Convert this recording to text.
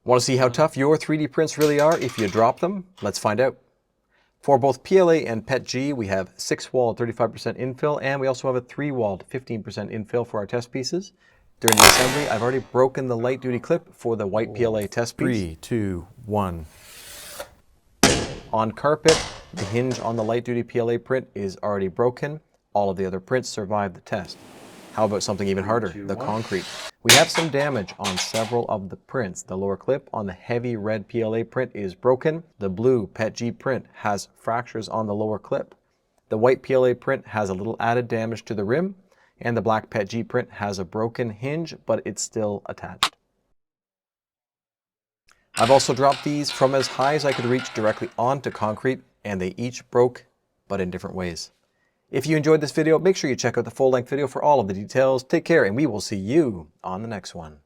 Want to see how tough your 3D prints really are if you drop them? Let's find out. For both PLA and PETG, we have 6-walled 35% infill, and we also have a 3-walled 15% infill for our test pieces. During the assembly, I've already broken the light duty clip for the white PLA test piece. 3, 2, 1. On carpet, the hinge on the light duty PLA print is already broken. All of the other prints survived the test. How about something even harder, the concrete? We have some damage on several of the prints. The lower clip on the heavy red PLA print is broken. The blue PETG print has fractures on the lower clip. The white PLA print has a little added damage to the rim, and the black PETG print has a broken hinge, but it's still attached. I've also dropped these from as high as I could reach directly onto concrete, and they each broke, but in different ways. If you enjoyed this video, make sure you check out the full-length video for all of the details. Take care, and we will see you on the next one.